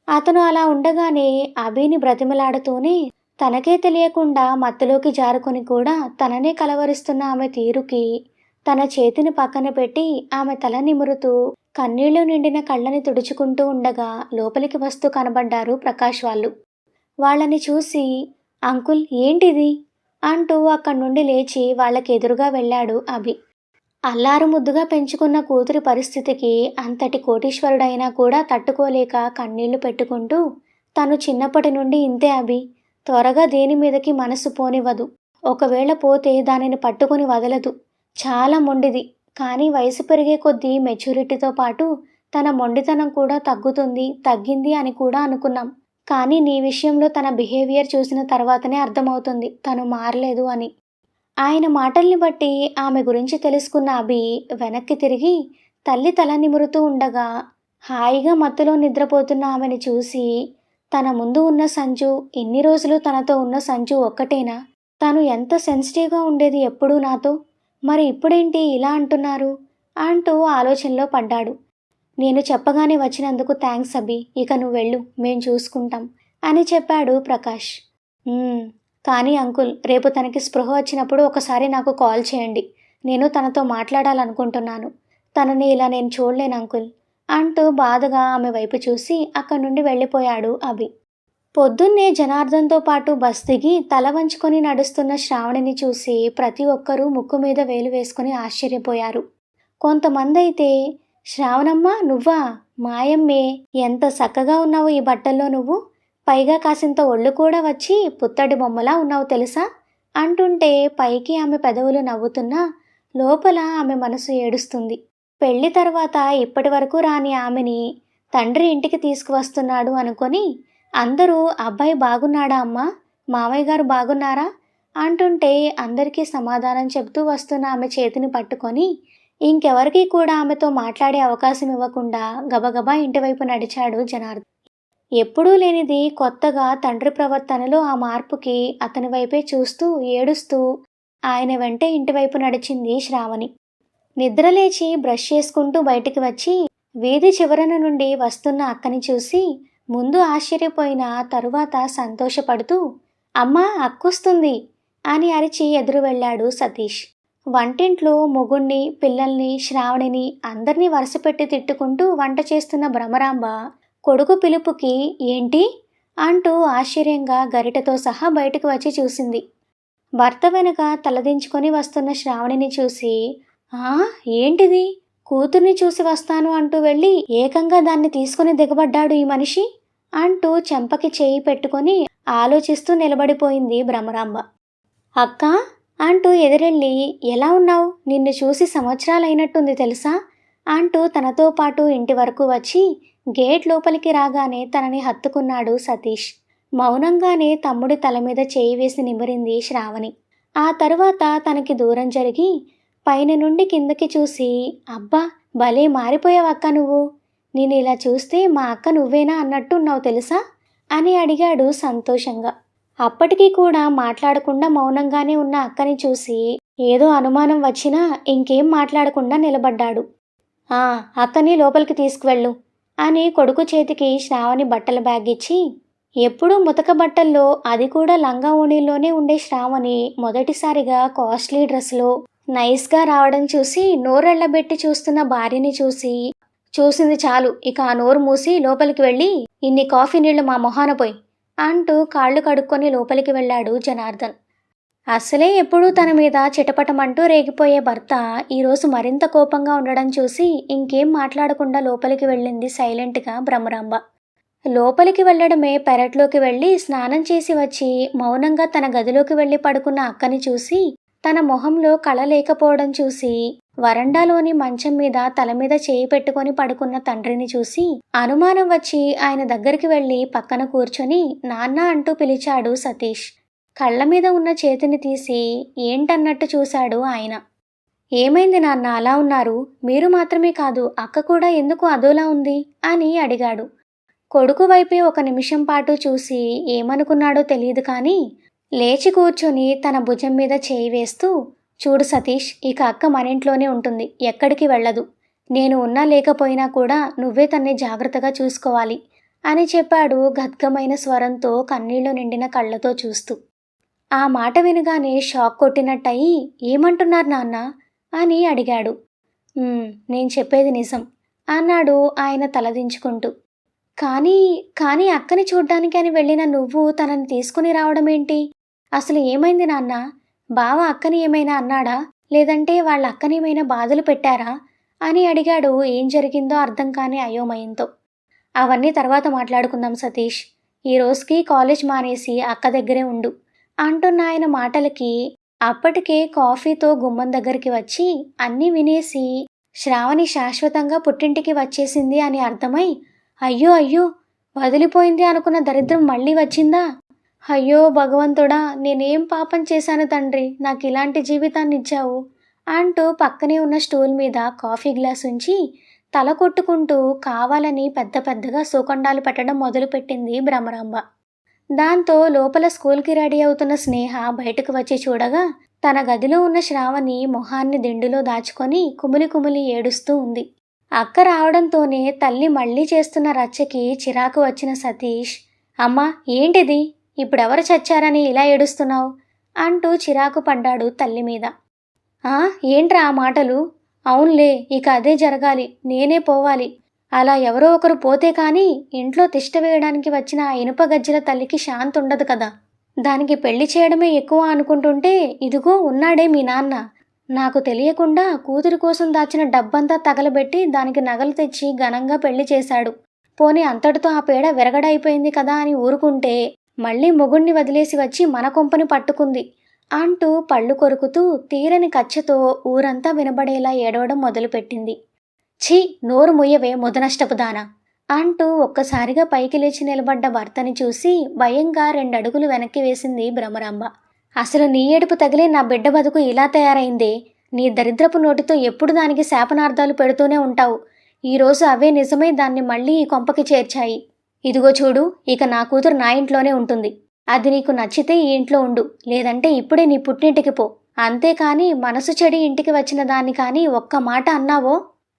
అతను అలా ఉండగానే అభిని బ్రతిమలాడుతూనే తనకే తెలియకుండా మత్తులోకి జారుకొని కూడా తననే కలవరిస్తున్న ఆమె తీరుకి తన చేతిని పక్కన పెట్టి ఆమె తల నిమురుతూ కన్నీళ్లు నిండిన కళ్ళని తుడుచుకుంటూ ఉండగా లోపలికి వస్తూ కనబడ్డారు ప్రకాష్ వాళ్ళు. వాళ్ళని చూసి, అంకుల్ ఏంటిది అంటూ అక్కడి నుండి లేచి వాళ్ళకి ఎదురుగా వెళ్ళాడు అభి. అల్లారు ముద్దుగా పెంచుకున్న కూతురి పరిస్థితికి అంతటి కోటీశ్వరుడైనా కూడా తట్టుకోలేక కన్నీళ్లు పెట్టుకుంటూ, తను చిన్నప్పటి నుండి ఇంతే అభి. త్వరగా దేని మీదకి మనసు పోనివ్వదు. ఒకవేళ పోతే దానిని పట్టుకొని వదలదు. చాలా మొండిది. కానీ వయసు పెరిగే కొద్దీ మెచ్యూరిటీతో పాటు తన మొండితనం కూడా తగ్గింది అని కూడా అనుకున్నాం. కానీ నీ విషయంలో తన బిహేవియర్ చూసిన తర్వాతనే అర్థమవుతుంది తను మారలేదు అని. ఆయన మాటల్ని బట్టి ఆమె గురించి తెలుసుకున్న అభి వెనక్కి తిరిగి తల్లి తల నిమురుతూ ఉండగా హాయిగా మత్తులో నిద్రపోతున్న ఆమెని చూసి, తన ముందు ఉన్న సంజు, ఇన్ని రోజులు తనతో ఉన్న సంజు ఒక్కటేనా? తను ఎంత సెన్సిటివ్గా ఉండేది ఎప్పుడూ నాతో. మరి ఇప్పుడేంటి ఇలా అంటున్నారు అంటూ ఆలోచనలో పడ్డాడు. నేను చెప్పగానే వచ్చినందుకు థ్యాంక్స్ అభి. ఇక నువ్వు వెళ్ళు, మేం చూసుకుంటాం అని చెప్పాడు ప్రకాష్. కానీ అంకుల్, రేపు తనకి స్పృహ వచ్చినప్పుడు ఒకసారి నాకు కాల్ చేయండి. నేను తనతో మాట్లాడాలనుకుంటున్నాను. తనని ఇలా నేను చూడలేను అంకుల్ అంటూ బాధగా ఆమె వైపు చూసి అక్కడి నుండి వెళ్ళిపోయాడు అభి. పొద్దున్నే జనార్దన్తో పాటు బస్ దిగి తల వంచుకొని నడుస్తున్న శ్రావణిని చూసి ప్రతి ఒక్కరూ ముక్కు మీద వేలు వేసుకుని ఆశ్చర్యపోయారు. కొంతమంది అయితే, శ్రావణమ్మ నువ్వా? మాయమ్మే, ఎంత చక్కగా ఉన్నావు ఈ బట్టల్లో నువ్వు. పైగా కాసింత ఒళ్ళు కూడా వచ్చి పుత్తడి బొమ్మలా ఉన్నావు తెలుసా అంటుంటే పైకి ఆమె పెదవులు నవ్వుతున్నా లోపల ఆమె మనసు ఏడుస్తుంది. పెళ్లి తర్వాత ఇప్పటి వరకు రాని ఆమెని తండ్రి ఇంటికి తీసుకువస్తున్నాడు అనుకొని అందరూ అబ్బాయి బాగున్నాడా అమ్మా, మామయ్య గారు బాగున్నారా అంటుంటే అందరికీ సమాధానం చెబుతూ వస్తున్న ఆమె చేతిని పట్టుకొని ఇంకెవరికీ కూడా ఆమెతో మాట్లాడే అవకాశం ఇవ్వకుండా గబగబా ఇంటివైపు నడిచాడు జనార్దన్. ఎప్పుడూ లేనిది కొత్తగా తండ్రి ప్రవర్తనలో ఆ మార్పుకి అతని వైపే చూస్తూ ఏడుస్తూ ఆయన వెంటే ఇంటివైపు నడిచింది శ్రావణి. నిద్రలేచి బ్రష్ చేసుకుంటూ బయటికి వచ్చి వీధి చివరన నుండి వస్తున్న అక్కని చూసి ముందు ఆశ్చర్యపోయిన తరువాత సంతోషపడుతూ, అమ్మా అక్కొస్తుంది అని అరిచి ఎదురు వెళ్ళాడు సతీష్. వంటింట్లో మొగుణ్ణి, పిల్లల్ని, శ్రావణిని అందరినీ వరుసపెట్టి తిట్టుకుంటూ వంట చేస్తున్న భ్రమరాంబ కొడుకు పిలుపుకి ఏంటి అంటూ ఆశ్చర్యంగా గరిటతో సహా బయటకు వచ్చి చూసింది. భర్త వెనుక తలదించుకొని వస్తున్న శ్రావణిని చూసి, ఏంటిది, కూతుర్ని చూసి వస్తాను అంటూ వెళ్ళి ఏకంగా దాన్ని తీసుకుని దిగబడ్డాడు ఈ మనిషి అంటూ చెంపకి చేయి పెట్టుకొని ఆలోచిస్తూ నిలబడిపోయింది భ్రమరాంబ. అక్క అంటూ ఎదురెళ్ళి, ఎలా ఉన్నావు, నిన్ను చూసి సంవత్సరాలైనట్టుంది తెలుసా అంటూ తనతో పాటు ఇంటి వరకు వచ్చి గేట్ లోపలికి రాగానే తనని హత్తుకున్నాడు సతీష్. మౌనంగానే తమ్ముడి తల మీద చేయి వేసి నిమిరింది శ్రావణి. ఆ తరువాత తనకి దూరం జరిగి పైన నుండి కిందకి చూసి, అబ్బా భలే మారిపోయావక్క నువ్వు. నేను ఇలా చూస్తే మా అక్క నువ్వేనా అన్నట్టు ఉన్నావు తెలుసా అని అడిగాడు సంతోషంగా. అప్పటికీ కూడా మాట్లాడకుండా మౌనంగానే ఉన్న అక్కని చూసి ఏదో అనుమానం వచ్చినా ఇంకేం మాట్లాడకుండా నిలబడ్డాడు. అక్కని లోపలికి తీసుకువెళ్ళు అని కొడుకు చేతికి శ్రావణి బట్టల బ్యాగ్ ఇచ్చి, ఎప్పుడూ ముతక బట్టల్లో అది కూడా లంగా ఓణీల్లోనే ఉండే శ్రావణి మొదటిసారిగా కాస్ట్లీ డ్రెస్లో నైస్గా రావడం చూసి నోరెళ్లబెట్టి చూస్తున్న భార్యని చూసింది చాలు, ఇక ఆ నోరు మూసి లోపలికి వెళ్ళి ఇన్ని కాఫీ నీళ్లు మా మొహాన పోయి అంటూ కాళ్ళు కడుక్కొని లోపలికి వెళ్ళాడు జనార్దన్. అసలే ఎప్పుడూ తన మీద చిటపటమంటూ రేగిపోయే భర్త ఈరోజు మరింత కోపంగా ఉండడం చూసి ఇంకేం మాట్లాడకుండా లోపలికి వెళ్ళింది సైలెంట్గా భ్రమరాంబ. లోపలికి వెళ్ళడమే పెరట్లోకి వెళ్ళి స్నానం చేసి వచ్చి మౌనంగా తన గదిలోకి వెళ్ళి పడుకున్న అక్కని చూసి తన మొహంలో కళ లేకపోవడం చూసి వరండాలోని మంచం మీద తల మీద చేయి పెట్టుకొని పడుకున్న తండ్రిని చూసి అనుమానం వచ్చి ఆయన దగ్గరికి వెళ్ళి పక్కన కూర్చొని నాన్న అంటూ పిలిచాడు సతీష్. కళ్ళ మీద ఉన్న చేతిని తీసి ఏంటన్నట్టు చూశాడు ఆయన. ఏమైంది నాన్న అలా ఉన్నారు? మీరు మాత్రమే కాదు అక్క కూడా ఎందుకు అదోలా ఉంది అని అడిగాడు. కొడుకు వైపే ఒక నిమిషం పాటు చూసి ఏమనుకున్నాడో తెలియదు కానీ లేచి కూర్చొని తన భుజం మీద చేయి వేస్తూ, చూడు సతీష్, ఇక అక్క మనింట్లోనే ఉంటుంది, ఎక్కడికి వెళ్ళదు. నేను ఉన్నా లేకపోయినా కూడా నువ్వే తన్ని జాగ్రత్తగా చూసుకోవాలి అని చెప్పాడు గద్గమైన స్వరంతో కన్నీళ్లు నిండిన కళ్ళతో చూస్తూ. ఆ మాట వినగానే షాక్ కొట్టినట్టయి ఏమంటున్నారు నాన్న అని అడిగాడు. నేను చెప్పేది నిజం అన్నాడు ఆయన తలదించుకుంటూ. కానీ కానీ అక్కని చూడ్డానికి అని వెళ్ళిన నువ్వు తనని తీసుకుని రావడమేంటి? అసలు ఏమైంది నాన్న? బావ అక్కని ఏమైనా అన్నాడా? లేదంటే వాళ్ళ అక్కని ఏమైనా బాధలు పెట్టారా అని అడిగాడు ఏం జరిగిందో అర్థం కాని అయోమయంతో. అవన్నీ తర్వాత మాట్లాడుకుందాం సతీష్. ఈ రోజుకి కాలేజ్ మానేసి అక్క దగ్గరే ఉండు అంటున్న ఆయన మాటలకి అప్పటికే కాఫీతో గుమ్మం దగ్గరికి వచ్చి అన్నీ వినేసి శ్రావణి శాశ్వతంగా పుట్టింటికి వచ్చేసింది అని అర్థమై, అయ్యో అయ్యో, వదిలిపోయింది అనుకున్న దరిద్రం మళ్ళీ వచ్చిందా? అయ్యో భగవంతుడా, నేనేం పాపం చేశాను తండ్రి, నాకు ఇలాంటి జీవితాన్ని ఇచ్చావు అంటూ పక్కనే ఉన్న స్టూల్ మీద కాఫీ గ్లాస్ ఉంచి తల కొట్టుకుంటూ కావాలని పెద్ద పెద్దగా సూకండాలు పెట్టడం మొదలుపెట్టింది భ్రమరాంబ. దాంతో లోపల స్కూల్కి రెడీ అవుతున్న స్నేహ బయటకు వచ్చి చూడగా తన గదిలో ఉన్న శ్రావణి మొహాన్ని దిండులో దాచుకొని కుమిలి కుమిలి ఏడుస్తూ ఉంది. అక్క రావడంతోనే తల్లి మళ్ళీ చేస్తున్న రచ్చకి చిరాకు వచ్చిన సతీష్, అమ్మా ఏంటిది, ఇప్పుడెవరు చచ్చారని ఇలా ఏడుస్తున్నావు అంటూ చిరాకు పడ్డాడు తల్లి మీద. ఏంట్రా ఆ మాటలు? అవునులే, ఇక అదే జరగాలి, నేనే పోవాలి. అలా ఎవరో ఒకరు పోతే కానీ ఇంట్లో తిష్ట వేయడానికి వచ్చిన ఆ ఇనుప గజ్జల తల్లికి శాంతి ఉండదు కదా. దానికి పెళ్లి చేయడమే ఎక్కువ అనుకుంటుంటే ఇదిగో ఉన్నాడే మీ నాన్న, నాకు తెలియకుండా కూతురి కోసం దాచిన డబ్బంతా తగలబెట్టి దానికి నగలు తెచ్చి ఘనంగా పెళ్లి చేశాడు. పోనీ అంతటితో ఆ పేడ విరగడైపోయింది కదా అని ఊరుకుంటే మళ్ళీ మొగుణ్ణి వదిలేసి వచ్చి మన కొంపని పట్టుకుంది అంటూ పళ్ళు కొరుకుతూ తీరని కచ్చతో ఊరంతా వినబడేలా ఏడవడం మొదలుపెట్టింది. ఛీ, నోరు ముయ్యవే ముదనష్టపుదానా అంటూ ఒక్కసారిగా పైకి లేచి నిలబడ్డ భర్తని చూసి భయంగా 2 అడుగులు వెనక్కి వేసింది భ్రమరాంబ. అసలు నీ ఏడుపు తగిలే నా బిడ్డ బతుకు ఇలా తయారైందే. నీ దరిద్రపు నోటితో ఎప్పుడు దానికి శాపనార్థాలు పెడుతూనే ఉంటావు. ఈరోజు అవే నిజమై దాన్ని మళ్ళీ ఈ కొంపకి చేర్చాయి. ఇదిగో చూడు, ఇక నా కూతురు నా ఇంట్లోనే ఉంటుంది. అది నీకు నచ్చితే ఈ ఇంట్లో ఉండు, లేదంటే ఇప్పుడే నీ పుట్టింటికి పో. అంతేకాని మనసు చెడి ఇంటికి వచ్చిన దాన్ని కానీ ఒక్క మాట అన్నావో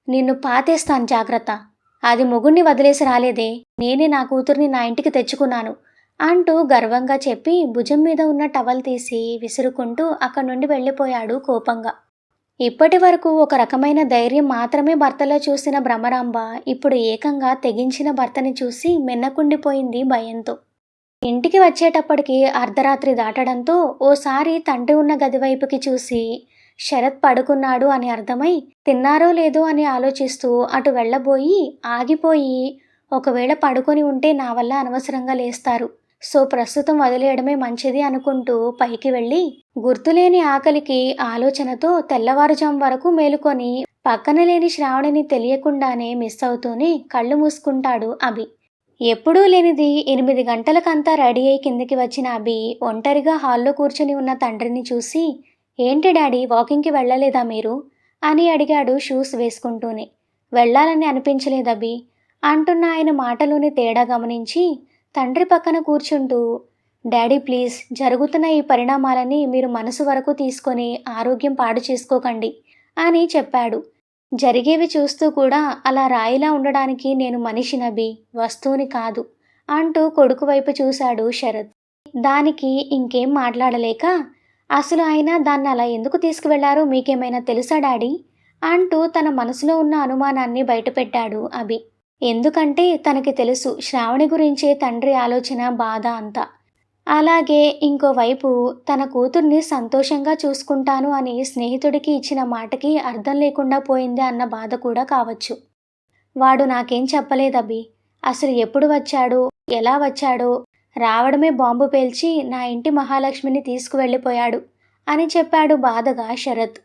నిన్ను పాతేస్తాను, జాగ్రత్త. అది మొగుణ్ణి వదిలేసి రాలేదే, నేనే నా కూతుర్ని నా ఇంటికి తెచ్చుకున్నాను అంటూ గర్వంగా చెప్పి భుజం మీద ఉన్న టవల్ తీసి విసురుకుంటూ అక్కడి నుండి వెళ్ళిపోయాడు కోపంగా. ఇప్పటి వరకు ఒక రకమైన ధైర్యం మాత్రమే భర్తలో చూసిన భ్రమరాంబ ఇప్పుడు ఏకంగా తెగించిన భర్తని చూసి మిన్నకుండిపోయింది భయంతో. ఇంటికి వచ్చేటప్పటికి అర్ధరాత్రి దాటడంతో ఓసారి తండ్రి ఉన్న గదివైపుకి చూసి శరత్ పడుకున్నాడు అని అర్థమై తిన్నారో లేదో అని ఆలోచిస్తూ అటు వెళ్ళబోయి ఆగిపోయి, ఒకవేళ పడుకొని ఉంటే నా వల్ల అనవసరంగా లేస్తారు, సో ప్రస్తుతం వదిలేయడమే మంచిది అనుకుంటూ పైకి వెళ్ళి గుర్తులేని ఆకలికి ఆలోచనతో తెల్లవారుజాం వరకు మేలుకొని పక్కన లేని శ్రావణిని తెలియకుండానే మిస్ అవుతూనే కళ్ళు మూసుకుంటాడు అభి. ఎప్పుడూ లేనిది 8 గంటలకంతా రెడీ అయి కిందికి వచ్చిన అభి ఒంటరిగా హాల్లో కూర్చుని ఉన్న తండ్రిని చూసి, ఏంటి డాడీ, వాకింగ్కి వెళ్ళలేదా మీరు అని అడిగాడు షూస్ వేసుకుంటూనే. వెళ్ళాలని అనిపించలేదభి అంటున్న ఆయన మాటలోని తేడా గమనించి తండ్రి పక్కన కూర్చుంటూ, డాడీ ప్లీజ్, జరుగుతున్న ఈ పరిణామాలని మీరు మనసు వరకు తీసుకొని ఆరోగ్యం పాడు చేసుకోకండి అని చెప్పాడు. జరిగేవి చూస్తూ కూడా అలా రాయిలా ఉండడానికి నేను మనిషినభి, వస్తువుని కాదు అంటూ కొడుకు వైపు చూశాడు శరత్. దానికి ఇంకేం మాట్లాడలేక, అసలు ఆయన దాన్ని అలా ఎందుకు తీసుకువెళ్లారో మీకేమైనా తెలుసా డాడీ అంటూ తన మనసులో ఉన్న అనుమానాన్ని బయటపెట్టాడు అభి. ఎందుకంటే తనకి తెలుసు శ్రావణి గురించే తండ్రి ఆలోచన, బాధ అంతా. అలాగే ఇంకోవైపు తన కూతుర్ని సంతోషంగా చూసుకుంటాను అని స్నేహితుడికి ఇచ్చిన మాటకి అర్థం లేకుండా పోయింది అన్న బాధ కూడా కావచ్చు. వాడు నాకేం చెప్పలేదబ్బి. అసలు ఎప్పుడు వచ్చాడో, ఎలా వచ్చాడో, రావడమే బాంబు పేల్చి నా ఇంటి మహాలక్ష్మిని తీసుకువెళ్ళిపోయాడు అని చెప్పాడు బాధగా శరత్.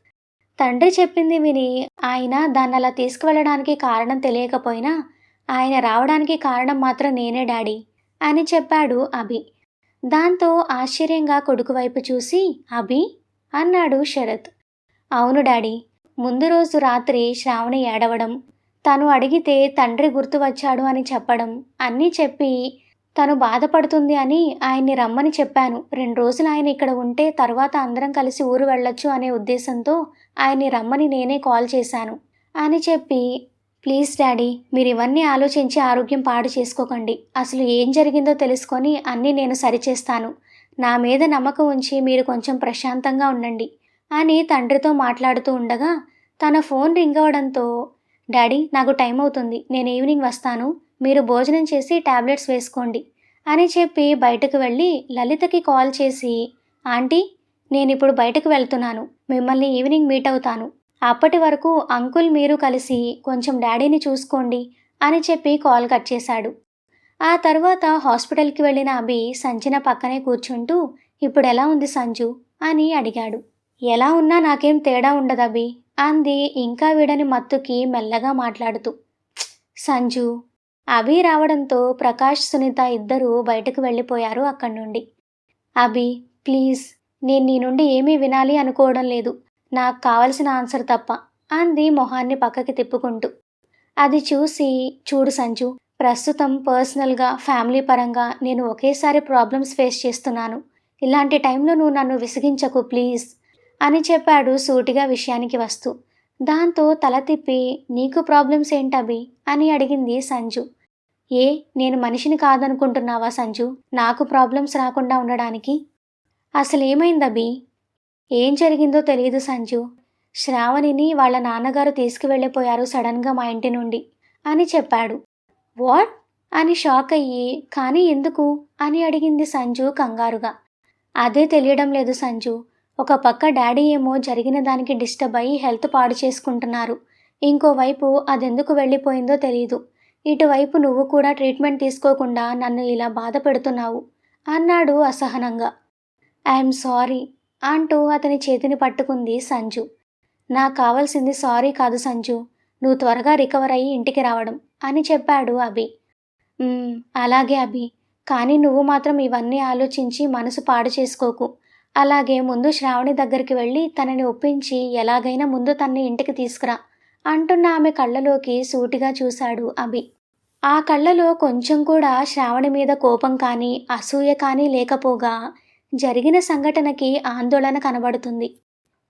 తండ్రి చెప్పింది విని ఆయన దాన్నలా తీసుకువెళ్ళడానికి కారణం తెలియకపోయినా, ఆయన రావడానికి కారణం మాత్రం నేనే డాడీ అని చెప్పాడు అభి. దాంతో ఆశ్చర్యంగా కొడుకు వైపు చూసి అభి అన్నాడు శరత్. అవును డాడీ. ముందు రోజు రాత్రి శ్రావణి ఏడవడం, తను అడిగితే తండ్రి గుర్తు వచ్చాడు అని చెప్పడం, అన్నీ చెప్పి తను బాధపడుతుంది అని ఆయన్ని రమ్మని చెప్పాను. 2 రోజులు ఆయన ఇక్కడ ఉంటే తర్వాత అందరం కలిసి ఊరు వెళ్ళొచ్చు అనే ఉద్దేశంతో ఆయన్ని రమ్మని నేనే కాల్ చేశాను అని చెప్పి, ప్లీజ్ డాడీ, మీరు ఇవన్నీ ఆలోచించి ఆరోగ్యం పాడు చేసుకోకండి. అసలు ఏం జరిగిందో తెలుసుకొని అన్నీ నేను సరిచేస్తాను. నా మీద నమ్మకం ఉంచి మీరు కొంచెం ప్రశాంతంగా ఉండండి అని తండ్రితో మాట్లాడుతూ ఉండగా తన ఫోన్ రింగ్ అవడంతో, డాడీ నాకు టైం అవుతుంది, నేను ఈవినింగ్ వస్తాను, మీరు భోజనం చేసి టాబ్లెట్స్ వేసుకోండి అని చెప్పి బయటకు వెళ్ళి లలితకి కాల్ చేసి, ఆంటీ నేనిప్పుడు బయటకు వెళ్తున్నాను, మిమ్మల్ని ఈవినింగ్ మీట్ అవుతాను, అప్పటి వరకు అంకుల్ మీరు కలిసి కొంచెం డాడీని చూసుకోండి అని చెప్పి కాల్ కట్ చేశాడు. ఆ తర్వాత హాస్పిటల్కి వెళ్ళిన అభి సంచిన పక్కనే కూర్చుంటూ, ఇప్పుడు ఎలా ఉంది సంజు అని అడిగాడు. ఎలా ఉన్నా నాకేం తేడా ఉండదభి అంది ఇంకా వీడని మత్తుకి మెల్లగా మాట్లాడుతూ. సంజు. అభి రావడంతో ప్రకాష్ సునీత ఇద్దరూ బయటకు వెళ్ళిపోయారు అక్కడి నుండి. అభి ప్లీజ్, నేను నీ నుండి ఏమీ వినాలి అనుకోవడం లేదు, నాకు కావలసిన ఆన్సర్ తప్ప అంది మొహాన్ని పక్కకి తిప్పుకుంటూ. అది చూసి, చూడు సంజు, ప్రస్తుతం పర్సనల్గా ఫ్యామిలీ పరంగా నేను ఒకేసారి ప్రాబ్లమ్స్ ఫేస్ చేస్తున్నాను. ఇలాంటి టైంలో నువ్వు నన్ను విసిగించకు ప్లీజ్ అని చెప్పాడు సూటిగా విషయానికి వస్తూ. దాంతో తల తిప్పి, నీకు ప్రాబ్లమ్స్ ఏంటభి అని అడిగింది సంజు. ఏ నేను మనిషిని కాదనుకుంటున్నావా సంజు, నాకు ప్రాబ్లమ్స్ రాకుండా ఉండడానికి? అసలేమైందభి? ఏం జరిగిందో తెలియదు సంజు. శ్రావణిని వాళ్ళ నాన్నగారు తీసుకువెళ్ళిపోయారు సడన్గా మా ఇంటి నుండి అని చెప్పాడు. వాట్ అని షాక్ అయ్యి, కానీ ఎందుకు అని అడిగింది సంజు కంగారుగా. అదే తెలియడం లేదు సంజు. ఒక పక్క డాడీ ఏమో జరిగిన దానికి డిస్టర్బ్ అయ్యి హెల్త్ పాడు చేసుకుంటున్నారు, ఇంకోవైపు అదెందుకు వెళ్ళిపోయిందో తెలీదు, ఇటువైపు నువ్వు కూడా ట్రీట్మెంట్ తీసుకోకుండా నన్ను ఇలా బాధ పెడుతున్నావు అన్నాడు అసహనంగా. ఐఎమ్ సారీ అంటూ అతని చేతిని పట్టుకుంది సంజు. నాకు కావాల్సింది సారీ కాదు సంజు, నువ్వు త్వరగా రికవర్ అయ్యి ఇంటికి రావడం అని చెప్పాడు అభి. అలాగే అభి, కానీ నువ్వు మాత్రం ఇవన్నీ ఆలోచించి మనసు పాడు చేసుకోకు. అలాగే ముందు శ్రావణి దగ్గరికి వెళ్ళి తనని ఒప్పించి ఎలాగైనా ముందు తన్ని ఇంటికి తీసుకురా అంటున్న ఆమె కళ్ళలోకి సూటిగా చూశాడు అభి. ఆ కళ్ళలో కొంచెం కూడా శ్రావణి మీద కోపం కానీ అసూయ కానీ లేకపోగా జరిగిన సంఘటనకి ఆందోళన కనబడుతుంది.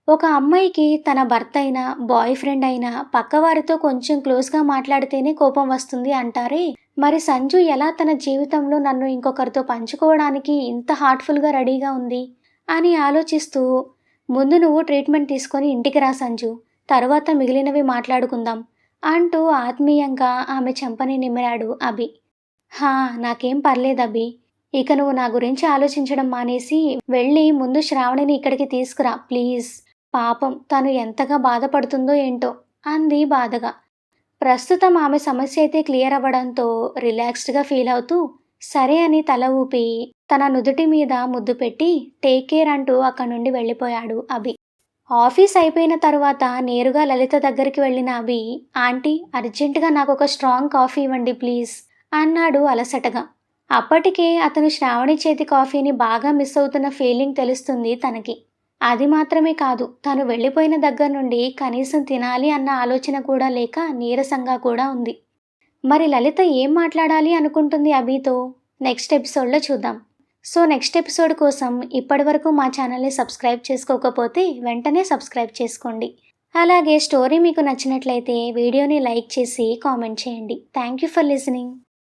ఒక అమ్మాయికి తన భర్త అయినా బాయ్ ఫ్రెండ్ అయినా పక్కవారితో కొంచెం క్లోజ్గా మాట్లాడితేనే కోపం వస్తుంది అంటారే, మరి సంజు ఎలా తన జీవితంలో నన్ను ఇంకొకరితో పంచుకోవడానికి ఇంత హార్ట్ఫుల్గా రెడీగా ఉంది అని ఆలోచిస్తూ, ముందు నువ్వు ట్రీట్మెంట్ తీసుకొని ఇంటికి రా సంజు, తరువాత మిగిలినవి మాట్లాడుకుందాం అంటూ ఆత్మీయంగా ఆమె చెంపని నిమిరాడు అభి. నాకేం పర్లేదభి, ఇక నువ్వు నా గురించి ఆలోచించడం మానేసి వెళ్ళి ముందు శ్రావణిని ఇక్కడికి తీసుకురా ప్లీజ్, పాపం తను ఎంతగా బాధపడుతుందో ఏంటో అంది బాధగా. ప్రస్తుతం ఆమె సమస్య అయితే క్లియర్ అవ్వడంతో రిలాక్స్డ్గా ఫీల్ అవుతూ సరే అని తల ఊపి తన నుదుటి మీద ముద్దు పెట్టి టేక్ కేర్ అంటూ అక్కడి నుండి వెళ్ళిపోయాడు అభి. ఆఫీస్ అయిపోయిన తరువాత నేరుగా లలిత దగ్గరికి వెళ్ళిన అభి, ఆంటీ అర్జెంటుగా నాకు ఒక స్ట్రాంగ్ కాఫీ ఇవ్వండి ప్లీజ్ అన్నాడు అలసటగా. అప్పటికే అతను శ్రావణి చేతి కాఫీని బాగా మిస్ అవుతున్న ఫీలింగ్ తెలుస్తుంది తనకి. అది మాత్రమే కాదు, తను వెళ్ళిపోయిన దగ్గర నుండి కనీసం తినాలి అన్న ఆలోచన కూడా లేక నీరసంగా కూడా ఉంది. మరి లలిత ఏం మాట్లాడాలి అనుకుంటుంది అభితో? నెక్స్ట్ ఎపిసోడ్లో చూద్దాం. సో నెక్స్ట్ ఎపిసోడ్ కోసం ఇప్పటివరకు మా ఛానల్ని సబ్స్క్రైబ్ చేసుకోకపోతే వెంటనే సబ్స్క్రైబ్ చేసుకోండి. అలాగే స్టోరీ మీకు నచ్చినట్లయితే వీడియోని లైక్ చేసి కామెంట్ చేయండి. Thank you for listening.